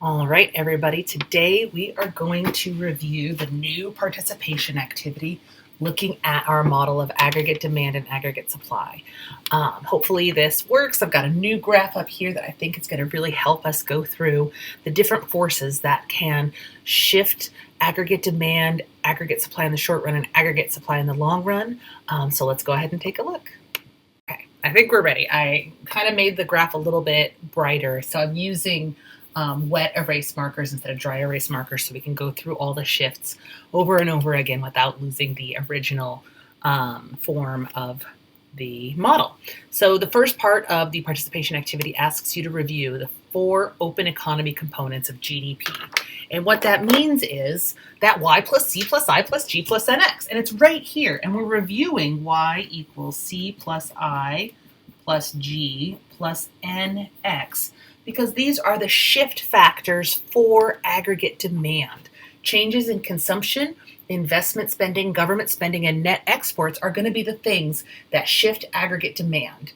All right, everybody, today we are going to review the new participation activity looking at our model of aggregate demand and aggregate supply. Hopefully this works. I've got a new graph up here that I think is going to really help us go through the different forces that can shift aggregate demand, aggregate supply in the short run, and aggregate supply in the long run. So let's go ahead and take a look. Okay, I think we're ready. I kind of made the graph a little bit brighter, so I'm using wet erase markers instead of dry erase markers so we can go through all the shifts over and over again without losing the original form of the model. So the first part of the participation activity asks you to review the 4 open economy components of GDP. And what that means is that y plus c plus I plus g plus nx. And it's right here. And we're reviewing y equals c plus I plus g plus nx, because these are the shift factors for aggregate demand. Changes in consumption, investment spending, government spending, and net exports are going to be the things that shift aggregate demand.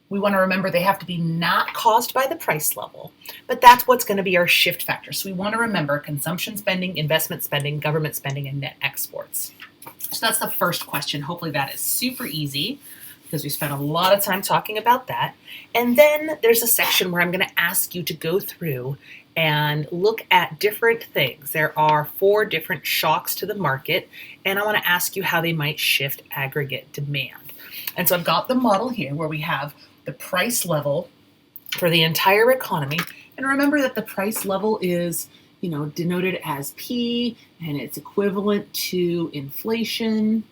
We want to remember they have to be not caused by the price level, but that's what's going to be our shift factor. So we want to remember consumption spending, investment spending, government spending, and net exports. So that's the first question. Hopefully that is super easy, because we spent a lot of time talking about that. And then there's a section where I'm going to ask you to go through and look at different things. There are 4 different shocks to the market, and I want to ask you how they might shift aggregate demand. And so I've got the model here where we have the price level for the entire economy. And remember that the price level is, denoted as P, and it's equivalent to inflation.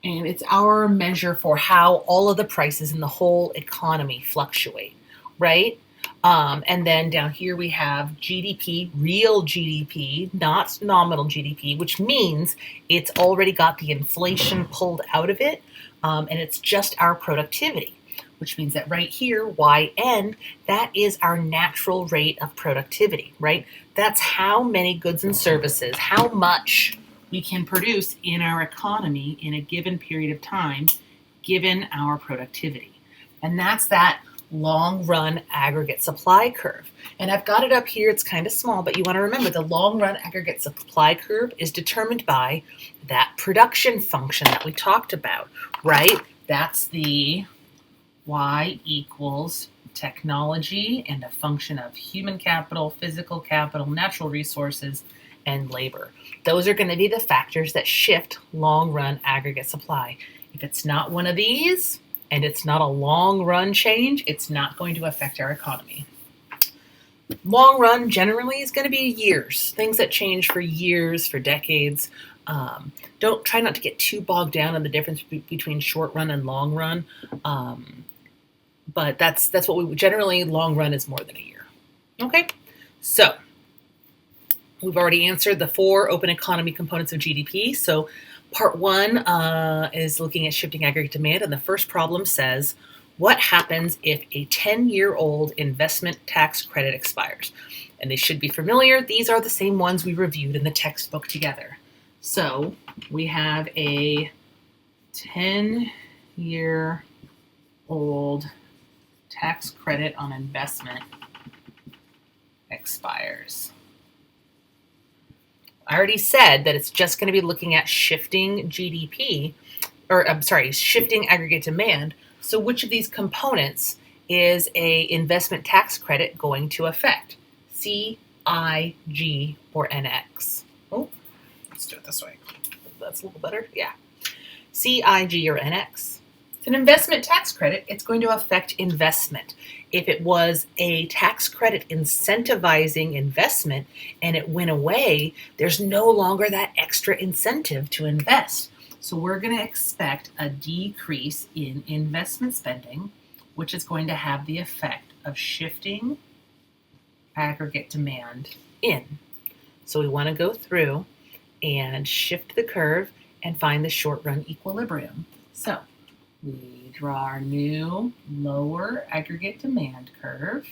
And it's our measure for how all of the prices in the whole economy fluctuate, right? And then down here we have GDP, real GDP, not nominal GDP, which means it's already got the inflation pulled out of it, and it's just our productivity, which means that right here, YN, that is our natural rate of productivity, right? That's how many goods and services, how much we can produce in our economy in a given period of time, given our productivity. And that's that long run aggregate supply curve. And I've got it up here, it's kind of small, but you want to remember the long run aggregate supply curve is determined by that production function that we talked about, right? That's the Y equals technology and a function of human capital, physical capital, natural resources, and labor. Those are going to be the factors that shift long-run aggregate supply. If it's not one of these, and it's not a long-run change, it's not going to affect our economy. Long run generally is going to be years, things that change for years, for decades. Try not to get too bogged down on the difference between short run and long run. But that's what we generally, long run is more than a year. Okay, so we've already answered the 4 open economy components of GDP. So part 1 is looking at shifting aggregate demand. And the first problem says, what happens if a 10-year-old investment tax credit expires? And they should be familiar. These are the same ones we reviewed in the textbook together. So we have a 10-year-old tax credit on investment expires. I already said that it's just going to be looking at shifting GDP, shifting aggregate demand. So which of these components is a investment tax credit going to affect? C, I, G, or NX? Oh, let's do it this way. That's a little better. Yeah. C, I, G, or NX. It's an investment tax credit. It's going to affect investment. If it was a tax credit incentivizing investment and it went away, there's no longer that extra incentive to invest. So we're going to expect a decrease in investment spending, which is going to have the effect of shifting aggregate demand in. So we want to go through and shift the curve and find the short run equilibrium. So we draw our new lower aggregate demand curve.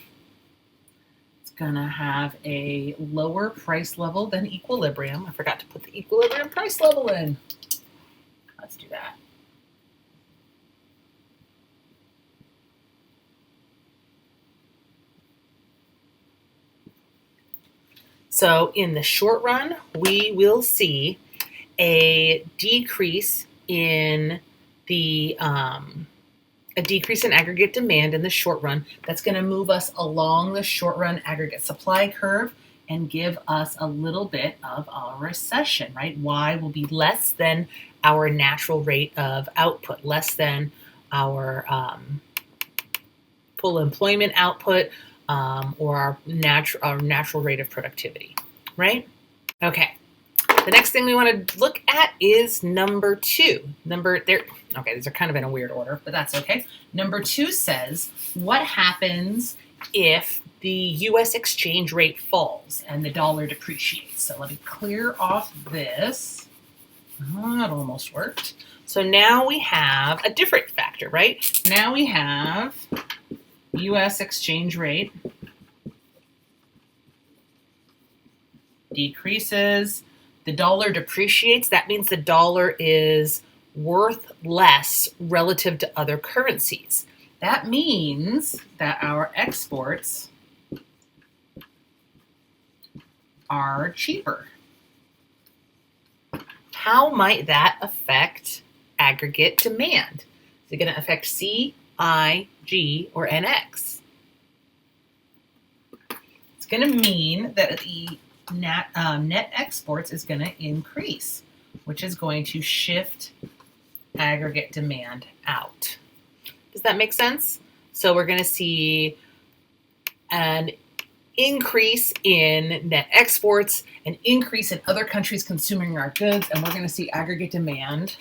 It's going to have a lower price level than equilibrium. I forgot to put the equilibrium price level in. Let's do that. So in the short run, we will see a decrease in aggregate demand in the short run. That's going to move us along the short run aggregate supply curve and give us a little bit of a recession, right? Y will be less than our natural rate of output, less than our full employment output or our natural rate of productivity, right? Okay. The next thing we want to look at is number 2. Okay, these are kind of in a weird order, but that's okay. Number 2 says, what happens if the U.S. exchange rate falls and the dollar depreciates? So let me clear off this. Oh, it almost worked. So now we have a different factor, right? Now we have U.S. exchange rate decreases. The dollar depreciates. That means the dollar is worth less relative to other currencies. That means that our exports are cheaper. How might that affect aggregate demand? Is it going to affect C, I, G, or NX? It's going to mean that the net exports is going to increase, which is going to shift aggregate demand out. Does that make sense? So we're going to see an increase in net exports, an increase in other countries consuming our goods, and we're going to see aggregate demand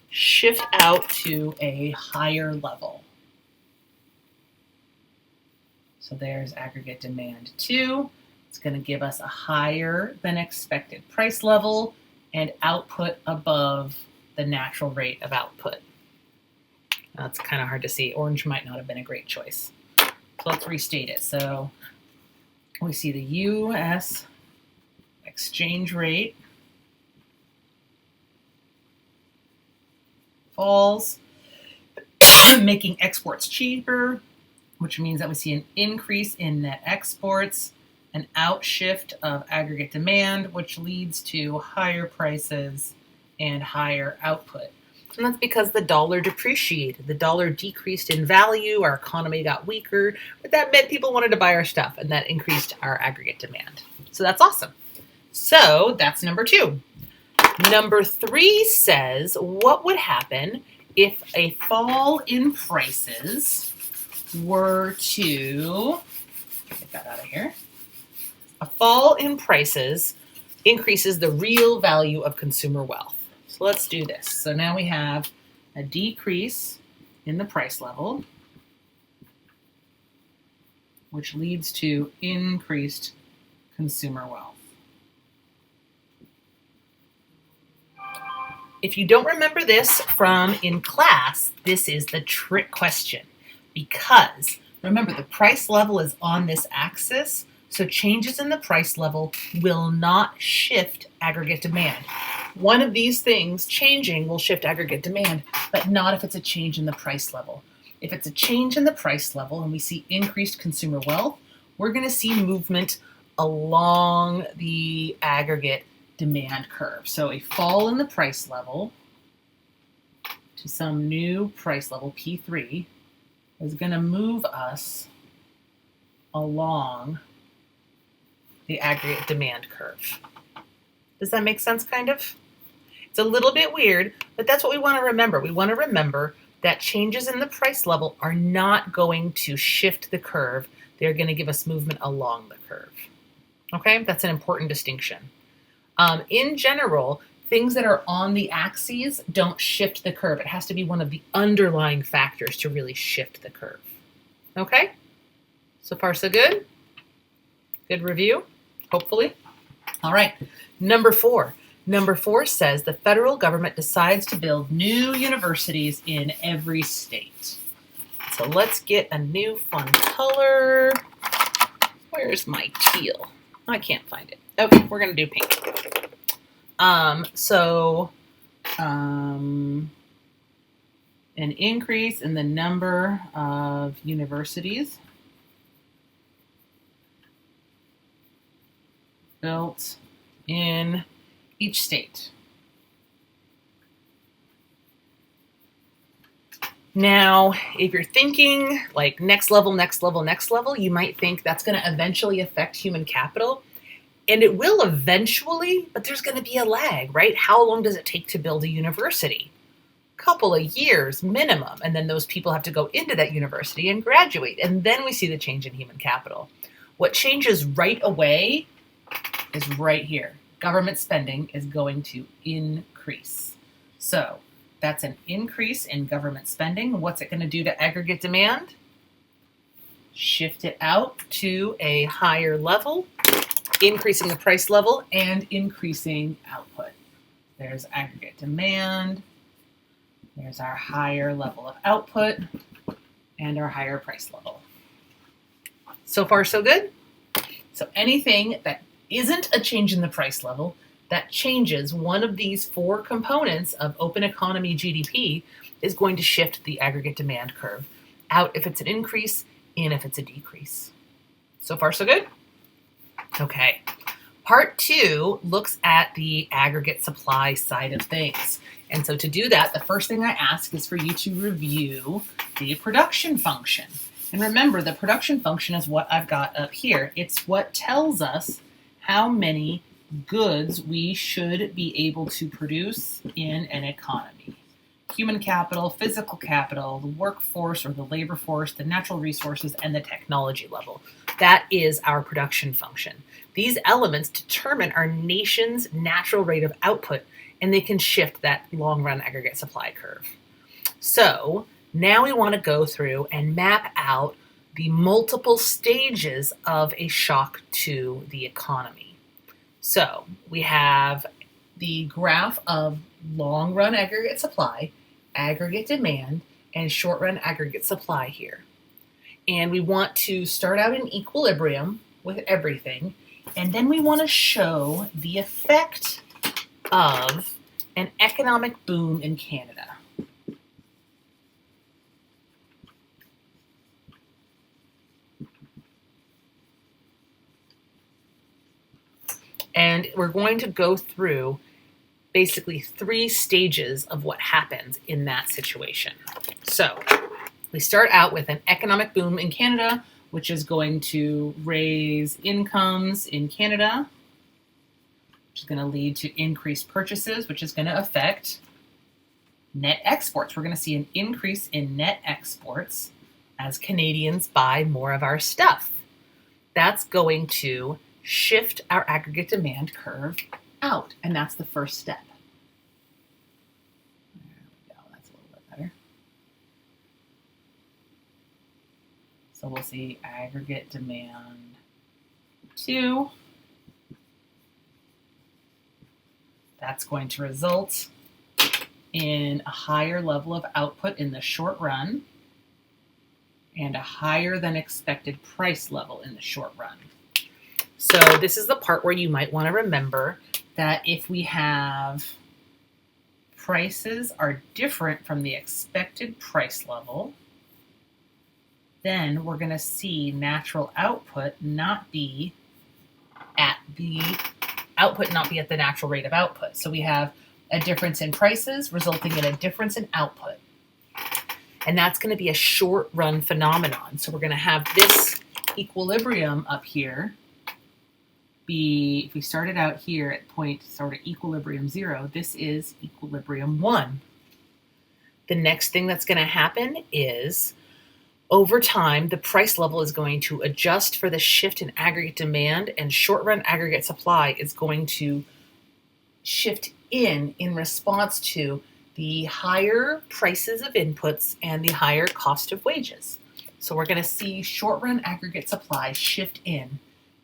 shift out to a higher level. So there's aggregate demand 2. It's going to give us a higher than expected price level and output above the natural rate of output. That's kind of hard to see. Orange might not have been a great choice. So let's restate it. So we see the U.S. exchange rate falls, making exports cheaper, which means that we see an increase in net exports, an outshift of aggregate demand, which leads to higher prices and higher output. And that's because the dollar depreciated. The dollar decreased in value, our economy got weaker, but that meant people wanted to buy our stuff, and that increased our aggregate demand. So that's awesome. So that's number 2. Number 3 says, what would happen if a fall in prices were to, get that out of here. A fall in prices increases the real value of consumer wealth. So let's do this. So now we have a decrease in the price level, which leads to increased consumer wealth. If you don't remember this from in class, this is the trick question. Because remember, the price level is on this axis, so changes in the price level will not shift aggregate demand. One of these things changing will shift aggregate demand, but not if it's a change in the price level. If it's a change in the price level and we see increased consumer wealth, we're going to see movement along the aggregate demand curve. So a fall in the price level to some new price level, P3, is going to move us along the aggregate demand curve. Does that make sense, kind of? It's a little bit weird, but that's what we want to remember. We want to remember that changes in the price level are not going to shift the curve. They're going to give us movement along the curve. Okay, that's an important distinction. In general, things that are on the axes don't shift the curve. It has to be one of the underlying factors to really shift the curve. Okay? So far, so good? Good review, hopefully. All right, number 4. Number 4 says the federal government decides to build new universities in every state. So let's get a new fun color. Where's my teal? I can't find it. Okay, we're going to do pink. An increase in the number of universities built in each state. Now, if you're thinking like next level, next level, next level, you might think that's going to eventually affect human capital. And it will eventually, but there's going to be a lag, right? How long does it take to build a university? A couple of years minimum. And then those people have to go into that university and graduate. And then we see the change in human capital. What changes right away is right here. Government spending is going to increase. So that's an increase in government spending. What's it going to do to aggregate demand? Shift it out to a higher level, increasing the price level and increasing output. There's aggregate demand. There's our higher level of output and our higher price level. So far, so good. So anything that isn't a change in the price level that changes one of these four components of open economy GDP is going to shift the aggregate demand curve out if it's an increase, in if it's a decrease. So far, so good? Okay. Part 2 looks at the aggregate supply side of things. And so to do that, the first thing I ask is for you to review the production function. And remember, the production function is what I've got up here. It's what tells us how many goods we should be able to produce in an economy. Human capital, physical capital, the workforce or the labor force, the natural resources, and the technology level. That is our production function. These elements determine our nation's natural rate of output, and they can shift that long-run aggregate supply curve. So now we want to go through and map out the multiple stages of a shock to the economy. So we have the graph of long-run aggregate supply, aggregate demand, and short-run aggregate supply here. And we want to start out in equilibrium with everything, and then we want to show the effect of an economic boom in Canada. And we're going to go through basically 3 stages of what happens in that situation. So we start out with an economic boom in Canada, which is going to raise incomes in Canada, which is going to lead to increased purchases, which is going to affect net exports. We're going to see an increase in net exports as Canadians buy more of our stuff. That's going to shift our aggregate demand curve out, and that's the first step. There we go, that's a little bit better. So we'll see aggregate demand 2. That's going to result in a higher level of output in the short run and a higher than expected price level in the short run. So this is the part where you might want to remember that if we have prices are different from the expected price level, then we're going to see natural output not be at the natural rate of output. So we have a difference in prices resulting in a difference in output. And that's going to be a short run phenomenon. So we're going to have this equilibrium up here be, if we started out here at point sort of equilibrium 0, this is equilibrium 1. The next thing that's going to happen is over time, the price level is going to adjust for the shift in aggregate demand, and short-run aggregate supply is going to shift in response to the higher prices of inputs and the higher cost of wages. So we're going to see short-run aggregate supply shift in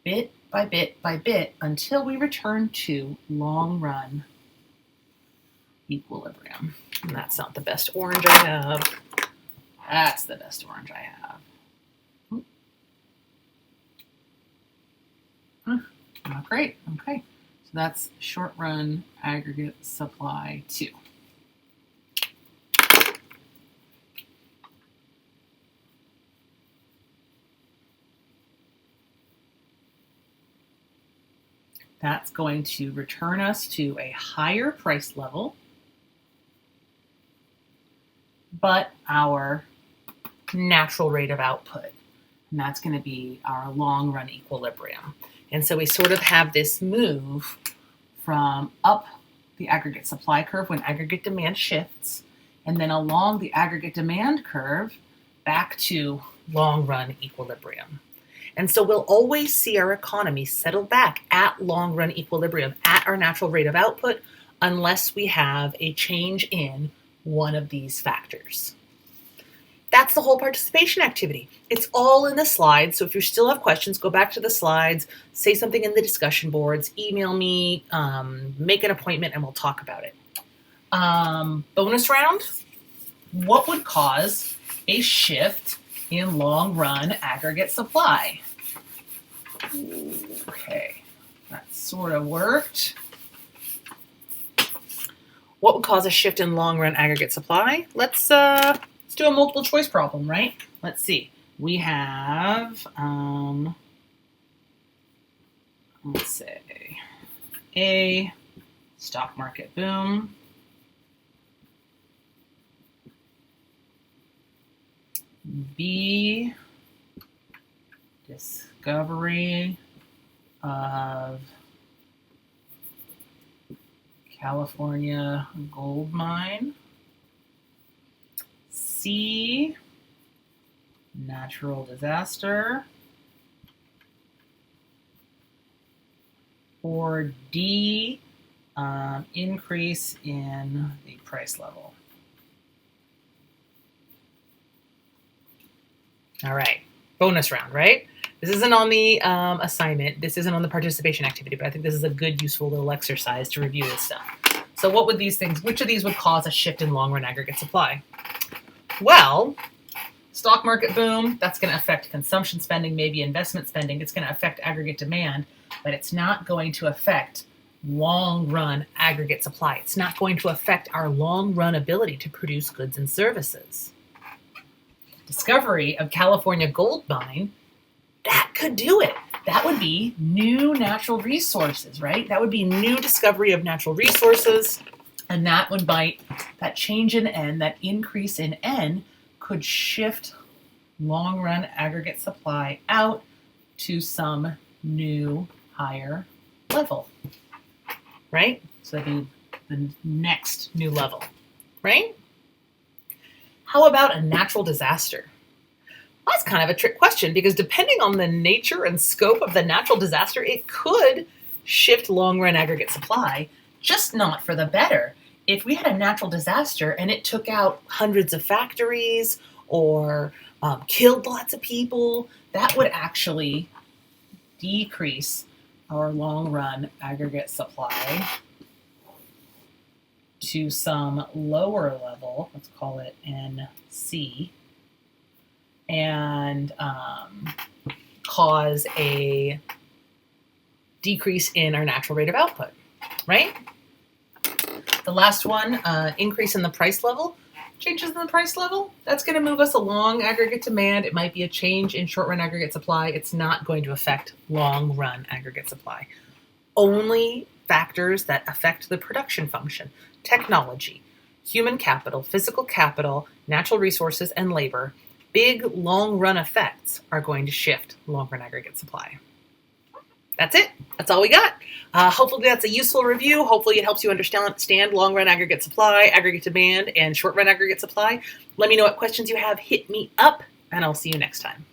bit by bit by bit until we return to long-run equilibrium. And that's not the best orange I have. That's the best orange I have. Not great. Okay. So that's short-run aggregate supply 2. That's going to return us to a higher price level, but our natural rate of output. And that's going to be our long run equilibrium. And so we sort of have this move from up the aggregate supply curve when aggregate demand shifts, and then along the aggregate demand curve back to long run equilibrium. And so we'll always see our economy settle back at long run equilibrium, at our natural rate of output, unless we have a change in one of these factors. That's the whole participation activity. It's all in the slides. So if you still have questions, go back to the slides, say something in the discussion boards, email me, make an appointment, and we'll talk about it. Bonus round, what would cause a shift in long run aggregate supply? Okay, that sort of worked. What would cause a shift in long run aggregate supply? Let's do a multiple choice problem, right? Let's see. We have, let's say, A, stock market boom. B, discovery of California gold mine. C, natural disaster. Or D, increase in the price level. All right, bonus round, right? This isn't on the assignment. This isn't on the participation activity, but I think this is a good, useful little exercise to review this stuff. So what would these things, which of these would cause a shift in long run aggregate supply? Well, stock market boom, that's going to affect consumption spending, maybe investment spending. It's going to affect aggregate demand, but it's not going to affect long run aggregate supply. It's not going to affect our long run ability to produce goods and services. Discovery of California gold mine, that could do it. That would be new natural resources, right? That would be new discovery of natural resources. And that would bite, that change in N, that increase in N could shift long run aggregate supply out to some new higher level, right? So that'd be the next new level, right? How about a natural disaster? Well, that's kind of a trick question because depending on the nature and scope of the natural disaster, it could shift long run aggregate supply, just not for the better. If we had a natural disaster and it took out hundreds of factories or killed lots of people, that would actually decrease our long run aggregate supply to some lower level, let's call it NC, and cause a decrease in our natural rate of output, right? The last one, increase in the price level. Changes in the price level, that's going to move us along aggregate demand. It might be a change in short run aggregate supply. It's not going to affect long run aggregate supply. Only factors that affect the production function, technology, human capital, physical capital, natural resources, and labor, big long run effects are going to shift long run aggregate supply. That's it. That's all we got. Hopefully that's a useful review. Hopefully it helps you understand long run aggregate supply, aggregate demand, and short run aggregate supply. Let me know what questions you have. Hit me up, and I'll see you next time.